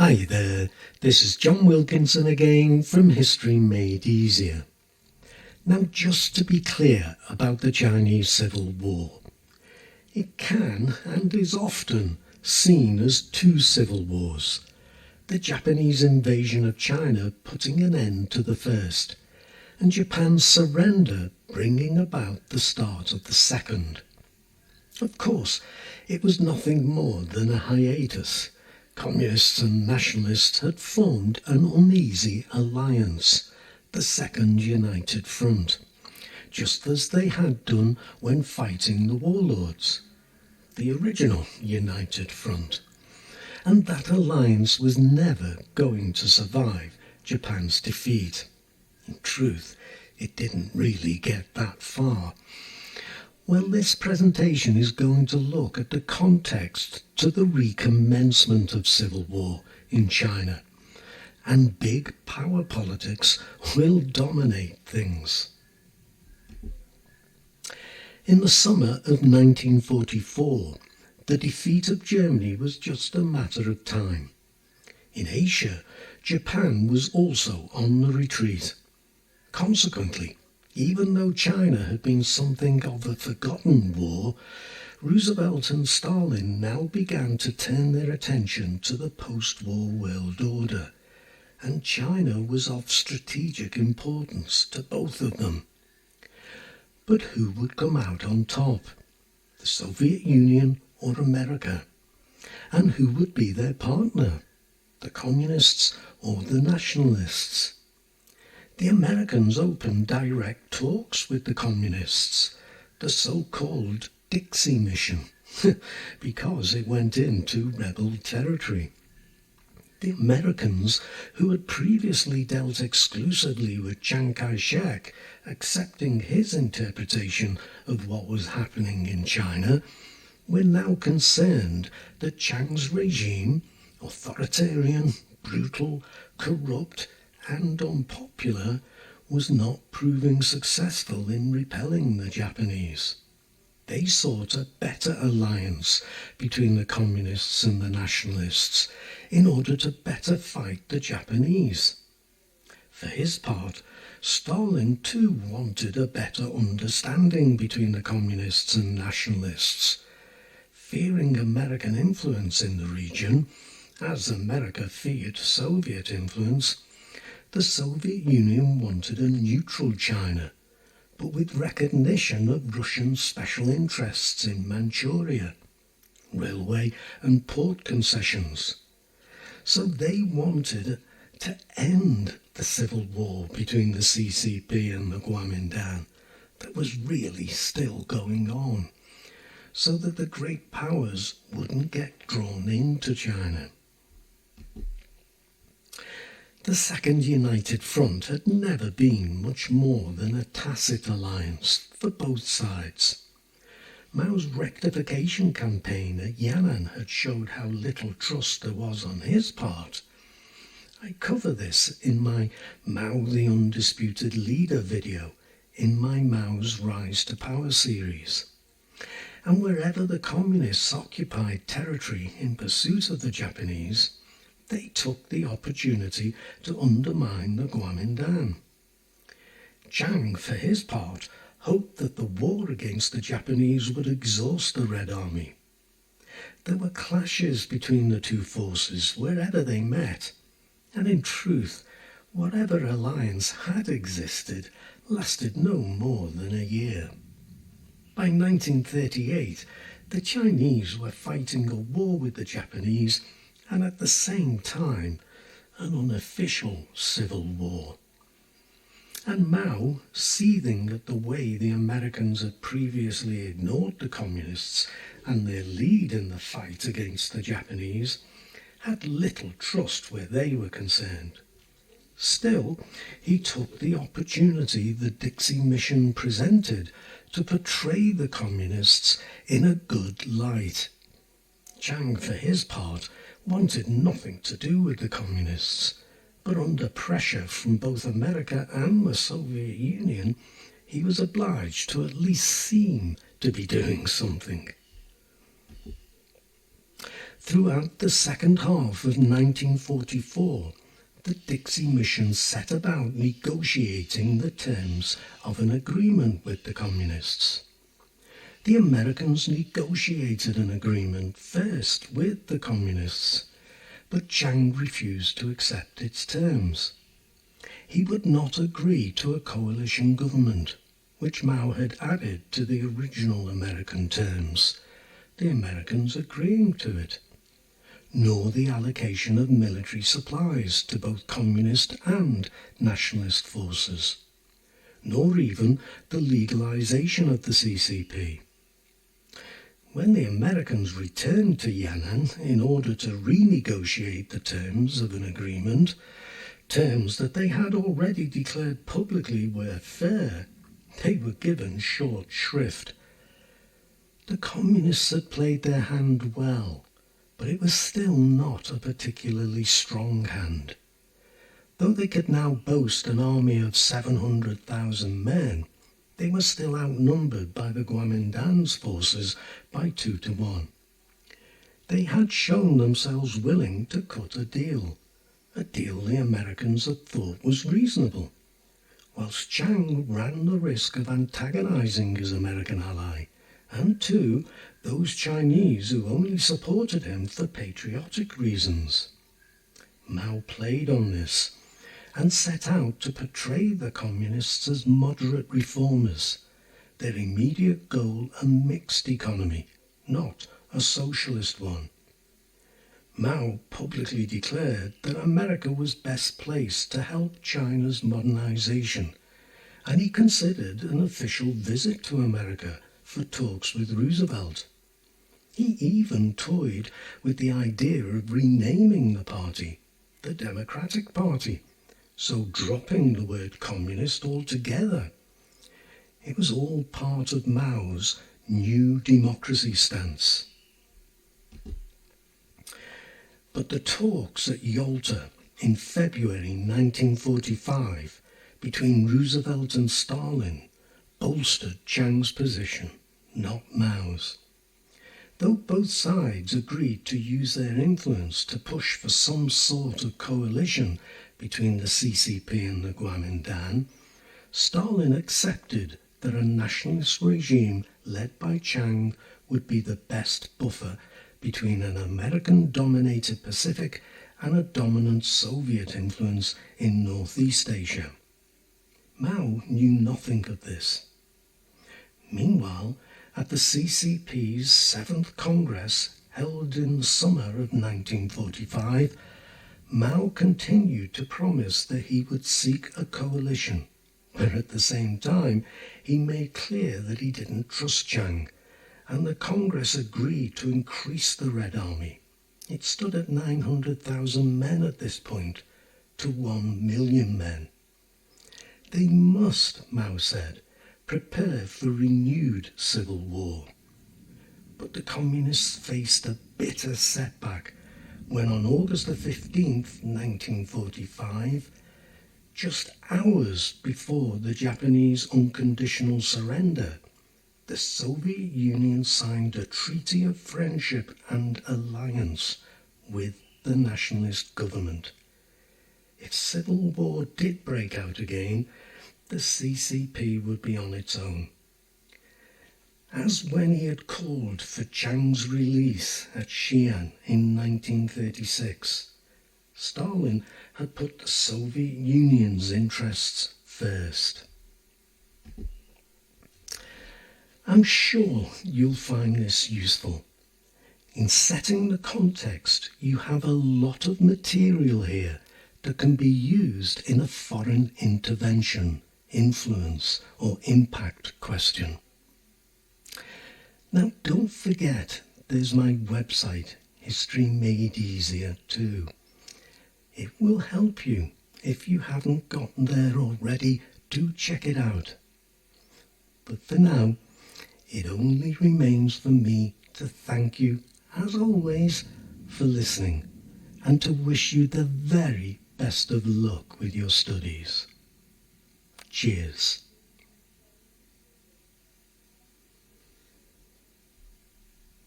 Hi there, this is John Wilkinson again from History Made Easier. Now, just to be clear about the Chinese Civil War, it can and is often seen as two civil wars, the Japanese invasion of China putting an end to the first, and Japan's surrender bringing about the start of the second. Of course, it was nothing more than a hiatus. Communists and nationalists had formed an uneasy alliance, the Second United Front, just as they had done when fighting the warlords, the original United Front. And that alliance was never going to survive Japan's defeat. In truth, it didn't really get that far. Well, this presentation is going to look at the context to the recommencement of civil war in China, and big power politics will dominate things. In the summer of 1944, the defeat of Germany was just a matter of time. In Asia, Japan was also on the retreat. Consequently, even though China had been something of a forgotten war, Roosevelt and Stalin now began to turn their attention to the post-war world order, and China was of strategic importance to both of them. But who would come out on top? The Soviet Union or America? And who would be their partner? The communists or the nationalists? The Americans opened direct talks with the communists, the so-called Dixie Mission, because it went into rebel territory. The Americans, who had previously dealt exclusively with Chiang Kai-shek, accepting his interpretation of what was happening in China, were now concerned that Chiang's regime, authoritarian, brutal, corrupt, and unpopular, was not proving successful in repelling the Japanese. They sought a better alliance between the communists and the nationalists in order to better fight the Japanese. For his part, Stalin too wanted a better understanding between the communists and nationalists. Fearing American influence in the region, as America feared Soviet influence, the Soviet Union wanted a neutral China, but with recognition of Russian special interests in Manchuria, railway and port concessions. So they wanted to end the civil war between the CCP and the Kuomintang that was really still going on, so that the great powers wouldn't get drawn into China. The Second United Front had never been much more than a tacit alliance for both sides. Mao's rectification campaign at Yan'an had showed how little trust there was on his part. I cover this in my Mao the Undisputed Leader video in my Mao's Rise to Power series. And wherever the communists occupied territory in pursuit of the Japanese, they took the opportunity to undermine the Kuomintang. Chiang, for his part, hoped that the war against the Japanese would exhaust the Red Army. There were clashes between the two forces wherever they met, and in truth, whatever alliance had existed lasted no more than a year. By 1938, the Chinese were fighting a war with the Japanese and at the same time an unofficial civil war. And Mao, seething at the way the Americans had previously ignored the communists and their lead in the fight against the Japanese, had little trust where they were concerned. Still, he took the opportunity the Dixie Mission presented to portray the communists in a good light. Chiang, for his part, wanted nothing to do with the communists, but under pressure from both America and the Soviet Union, he was obliged to at least seem to be doing something. Throughout the second half of 1944, the Dixie Mission set about negotiating the terms of an agreement with the Communists. The Americans negotiated an agreement first with the Communists, but Chiang refused to accept its terms. He would not agree to a coalition government, which Mao had added to the original American terms, the Americans agreeing to it, nor the allocation of military supplies to both communist and nationalist forces, nor even the legalization of the CCP. When the Americans returned to Yan'an in order to renegotiate the terms of an agreement, terms that they had already declared publicly were fair, they were given short shrift. The Communists had played their hand well, but it was still not a particularly strong hand. Though they could now boast an army of 700,000 men, they were still outnumbered by the Kuomintan's forces by 2 to 1. They had shown themselves willing to cut a deal the Americans had thought was reasonable, whilst Chiang ran the risk of antagonizing his American ally, and too those Chinese who only supported him for patriotic reasons. Mao played on this and set out to portray the Communists as moderate reformers, their immediate goal a mixed economy, not a socialist one. Mao publicly declared that America was best placed to help China's modernization, and he considered an official visit to America for talks with Roosevelt. He even toyed with the idea of renaming the party the Democratic Party, so dropping the word communist altogether. It was all part of Mao's new democracy stance. But the talks at Yalta in February 1945 between Roosevelt and Stalin bolstered Chiang's position, not Mao's. Though both sides agreed to use their influence to push for some sort of coalition between the CCP and the Kuomintang, Stalin accepted that a nationalist regime led by Chiang would be the best buffer between an American-dominated Pacific and a dominant Soviet influence in Northeast Asia. Mao knew nothing of this. Meanwhile, at the CCP's 7th Congress, held in the summer of 1945, Mao continued to promise that he would seek a coalition, but at the same time he made clear that he didn't trust Chiang, and the Congress agreed to increase the Red Army. It stood at 900,000 men at this point, to 1 million men. They must, Mao said, prepare for renewed civil war. But the Communists faced a bitter setback when on August the 15th, 1945, just hours before the Japanese unconditional surrender, the Soviet Union signed a treaty of friendship and alliance with the nationalist government. If civil war did break out again, the CCP would be on its own. As when he had called for Chiang's release at Xi'an in 1936, Stalin had put the Soviet Union's interests first. I'm sure you'll find this useful. In setting the context, you have a lot of material here that can be used in a foreign intervention, influence, or impact question. Now, don't forget, there's my website, History Made Easier too. It will help you. If you haven't gotten there already, do check it out. But for now, it only remains for me to thank you, as always, for listening, and to wish you the very best of luck with your studies. Cheers.